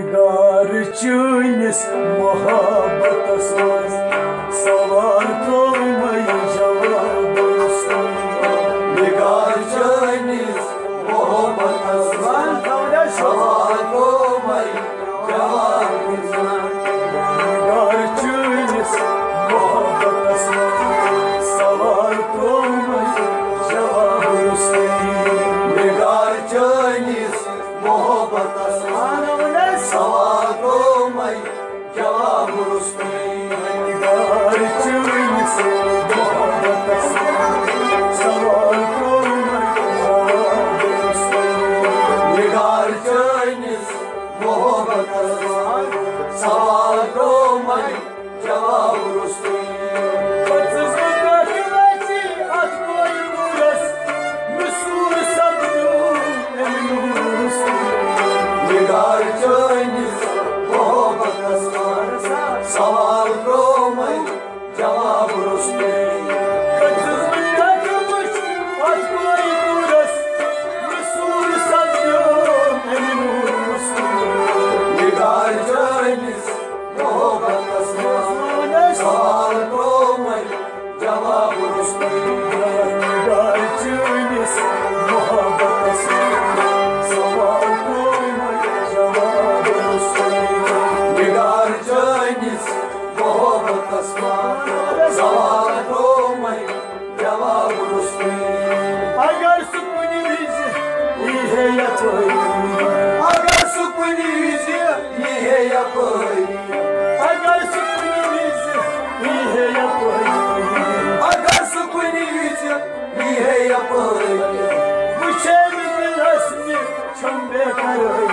निगार चुनिस मोहब्बतस मज सवाल कोई जवाब निगार चुनिस मोहब्बतस मज सवाल कोई जवाब निगार चुनिस मोहब्बतस मज सवाल कोई जवाब निगार चुनिस मोहब्बतस सवाल को मैं जवाब निगार चुनिस मोहब्बतस सवाल को मैं जवाब निगार चुनिस मोहब्बतस सवाल को मैं जवाब निगार चुनिस मोहब्बतस सवाल को मैं जवाब निगार चुनिस मोहब्बतस सवाल को मैं जवाब निगार चुनिस मोहब्बतस सवाल को मैं जवाब निगार चुनिस मोहब्बतस सवाल को मैं जवाब अगर सुकुनी विज ये यतोई अगर सुकुनी विज ये यतोई अगर सुकुनी विज ये यतोई अगर सुकुनी विज ये यतोई मुझे दिलस में चंबे करई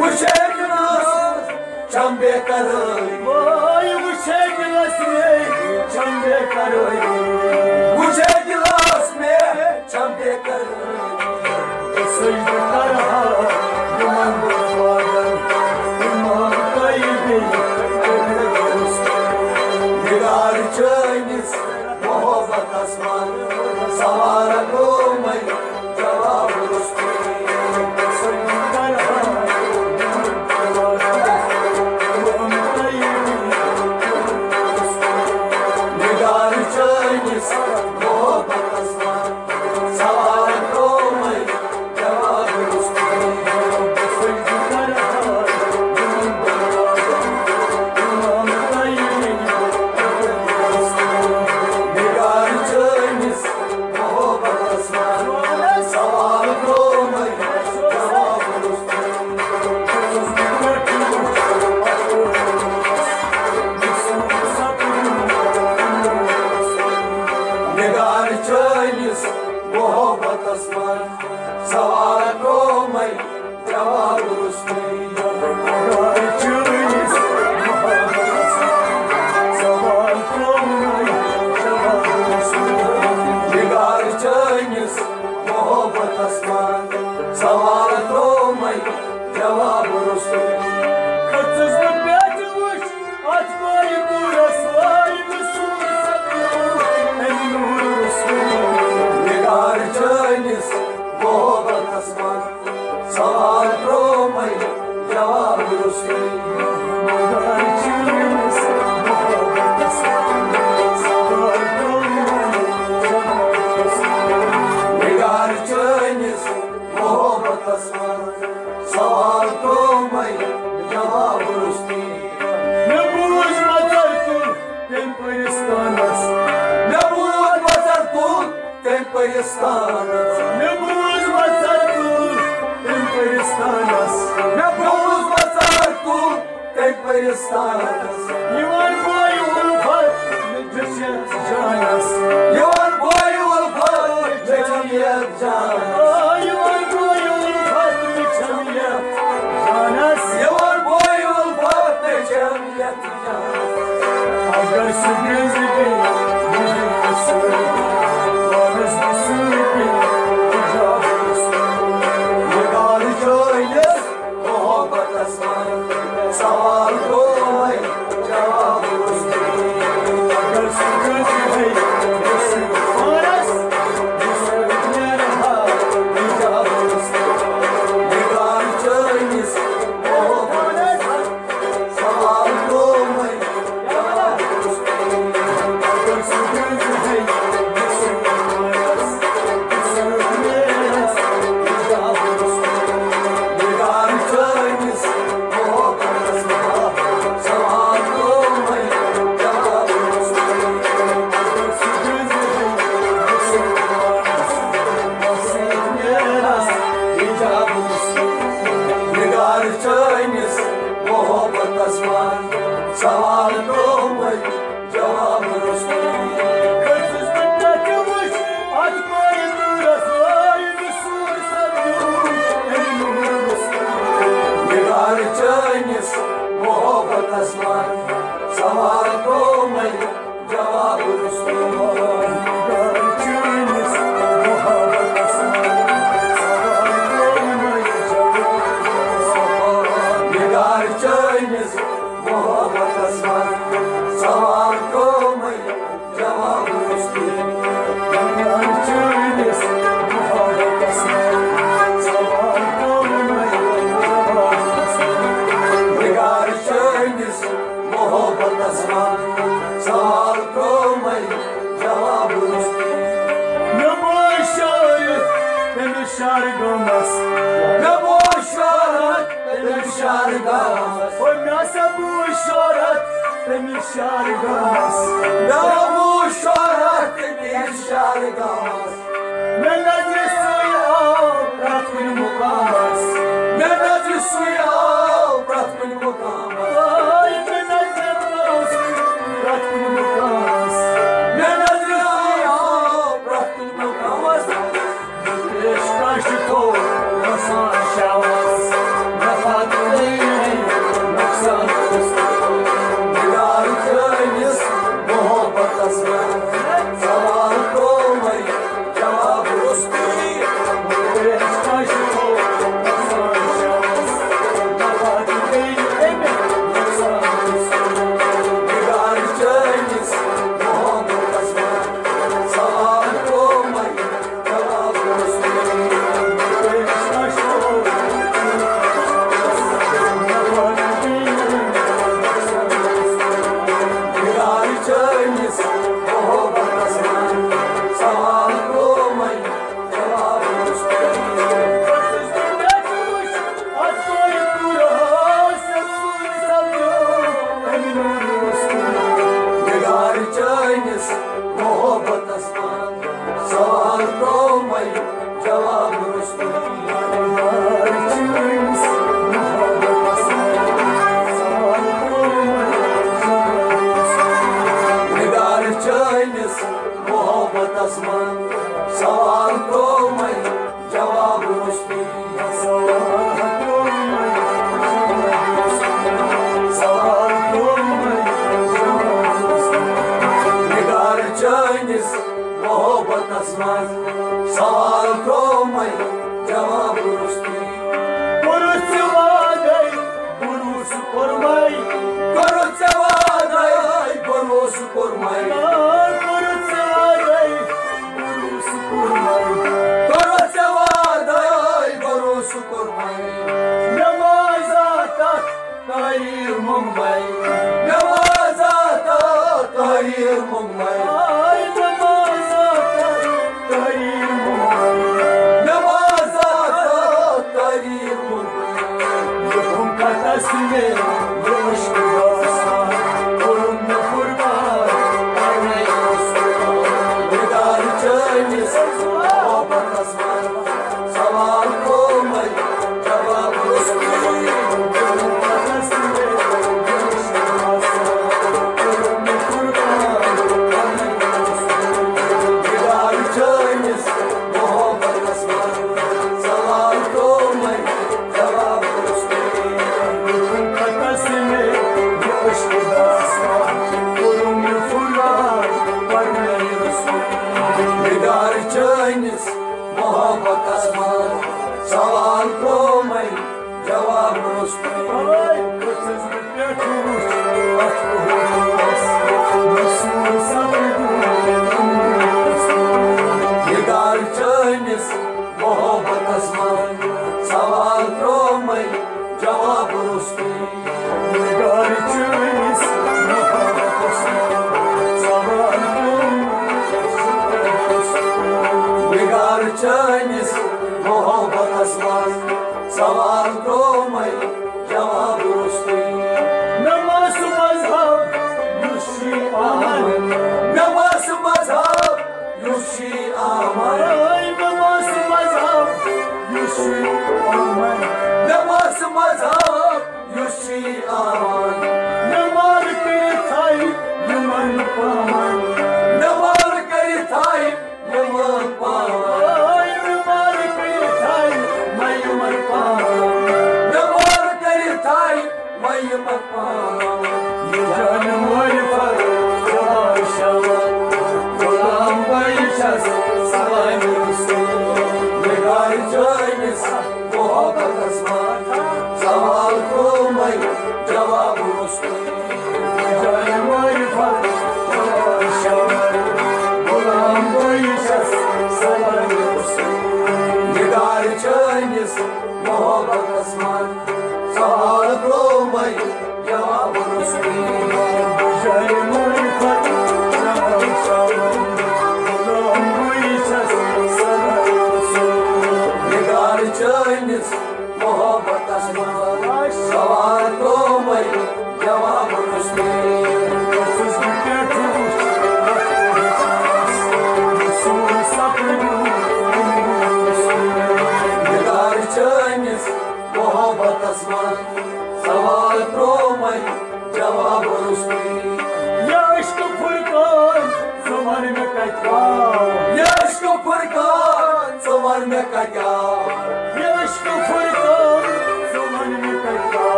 मुझे दिलस चंबे करई ओए मुझे दिलस में चंबे करई मुझे दिलस में चंबे करई सजद करहा गुमान वादन इमाम तैयबी निगार चुनिस मोहब्बतस सवाल को मैं जवाब निगार चुनिस मोहब्बतस सवाल को मैं जवाब निगार चुनिस मोहब्बतस सवाल को मैं जवाब निगार चुनिस मोहब्बतस सवाल को मैं जवाब निगार चुनिस मोहब्बतस सवाल को मैं जवाब निगार चुनिस मोहब्बतस सवाल को मैं जवाब खतस बेट वुश आज कोई पूरस वाई मसूर निगार चुनिस मोहब्बतस सवाल को मैं जवाब निगार चुनिस मोहब्बतस सवाल को निगार चुनिस मोहब्बतस सवाल को मैं जवाब नबूज मजर तू टेम्परिस्तानस नबूज मजर तू टेम्परिस्तानस नबूज मजर तू टेम्परिस्तानस नबूज मजर तू टेम्परिस्तानस युवन बोय उल्फत जसियत जानस युवन बोय उल्फत जसियत जानस युवन बोय उल्फत जसियत जानस युवन बोय उल्फत जसियत जानस अगर सुगंध भी मुझे सुन वारस सुन भी जवाब निगार चुनिस मोहब्बतस सवाल को मैं जवाब अगर सुगंध भी वारस निगार चुनिस मोहब्बतस मोहब्बत आसमान सवाल को मैं जवाब रुस्तुई निगार चैनिस मोहब्बत आसमान सवाल को मैं जवाब रुस्तुई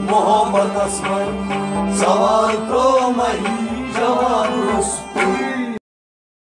Mohabbat asman, savar to mai jawab rusti.